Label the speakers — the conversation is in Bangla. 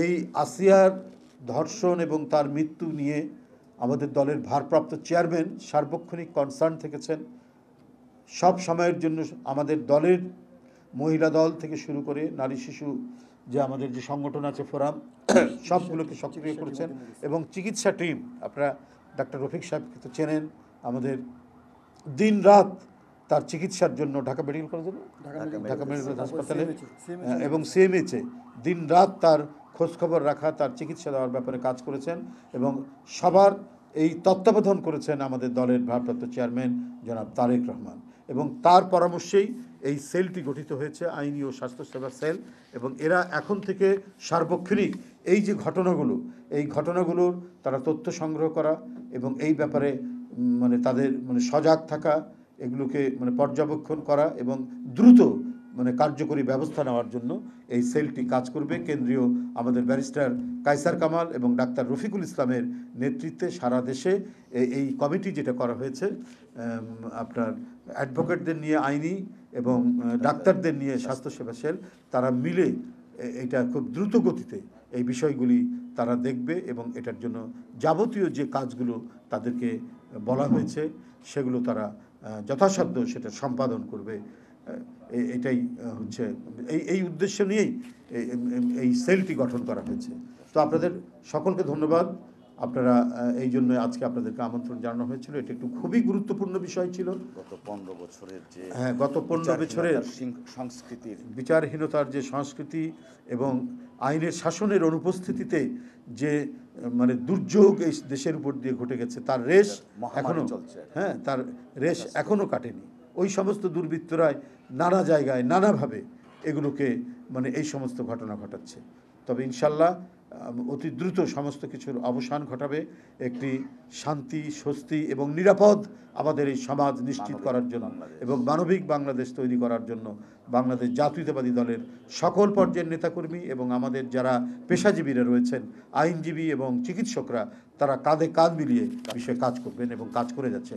Speaker 1: এই আসিয়ার ধর্ষণ এবং তার মৃত্যু নিয়ে আমাদের দলের ভারপ্রাপ্ত চেয়ারম্যান সার্বক্ষণিক কনসার্ন থেকেছেন। সব সময়ের জন্য আমাদের দলের মহিলা দল থেকে শুরু করে নারী শিশু যে আমাদের যে সংগঠন আছে ফোরাম, সবগুলোকে সক্রিয় করেছেন। এবং চিকিৎসা টিম, আপনারা ডাক্তার রফিক সাহেবকে তো চেনেন, আমাদের দিন রাত তার চিকিৎসার জন্য ঢাকা মেডিকেল কলেজে, ঢাকা মেডিকেল কলেজ হাসপাতালে এবং সিএমএইচে দিন রাত তার খোঁজখবর রাখা, তার চিকিৎসা দেওয়ার ব্যাপারে কাজ করেছেন এবং সবার এই তত্ত্বাবধান করেছেন আমাদের দলের ভারপ্রাপ্ত চেয়ারম্যান জনাব তারেক রহমান। এবং তার পরামর্শেই এই সেলটি গঠিত হয়েছে, আইনি ও স্বাস্থ্যসেবা সেল। এবং এরা এখন থেকে সার্বক্ষণিক এই যে ঘটনাগুলো, এই ঘটনাগুলোর তারা তথ্য সংগ্রহ করা এবং এই ব্যাপারে মানে তাদের মানে সজাগ থাকা, এগুলোকে মানে পর্যবেক্ষণ করা এবং দ্রুত মানে কার্যকরী ব্যবস্থা নেওয়ার জন্য এই সেলটি কাজ করবে। কেন্দ্রীয় আমাদের ব্যারিস্টার কায়সার কামাল এবং ডাক্তার রফিকুল ইসলামের নেতৃত্বে সারা দেশে এই কমিটি যেটা করা হয়েছে, আপনার অ্যাডভোকেটদের নিয়ে আইনি এবং ডাক্তারদের নিয়ে স্বাস্থ্যসেবা সেল, তারা মিলে এটা খুব দ্রুত গতিতে এই বিষয়গুলি তারা দেখবে এবং এটার জন্য যাবতীয় যে কাজগুলো তাদেরকে বলা হয়েছে সেগুলো তারা যথাসাধ্য সেটা সম্পাদন করবে। এটাই হচ্ছে এই উদ্দেশ্য নিয়েই এই সেলটি গঠন করা হয়েছে। তো আপনাদের সকলকে ধন্যবাদ। আপনারা এই জন্য আজকে আপনাদেরকে আমন্ত্রণ জানানো হয়েছিল। এটা একটু খুবই গুরুত্বপূর্ণ বিষয় ছিল।
Speaker 2: গত 15 বছরের যে
Speaker 1: গত 15 বছরের
Speaker 2: সংস্কৃতির
Speaker 1: বিচারহীনতার যে সংস্কৃতি এবং আইনের শাসনের অনুপস্থিতিতে যে মানে দুর্যোগ এই দেশের উপর দিয়ে ঘটে গেছে, তার রেশ এখনো চলছে। তার রেশ এখনো কাটেনি। ওই সমস্ত দুর্বৃত্তরাই নানা জায়গায় নানাভাবে এগুলোকে মানে এই সমস্ত ঘটনা ঘটাচ্ছে। তবে ইনশাল্লাহ অতি দ্রুত সমস্ত কিছুর অবসান ঘটাবে। একটি শান্তি, স্বস্তি এবং নিরাপদ আমাদের এই সমাজ নিশ্চিত করার জন্য এবং মানবিক বাংলাদেশ তৈরি করার জন্য বাংলাদেশ জাতীয়তাবাদী দলের সকল পর্যায়ের নেতাকর্মী এবং আমাদের যারা পেশাজীবীরা রয়েছেন, আইনজীবী এবং চিকিৎসকরা, তারা কাঁধে কাঁধ মিলিয়ে বিষয়ে কাজ করবেন এবং কাজ করে যাচ্ছে।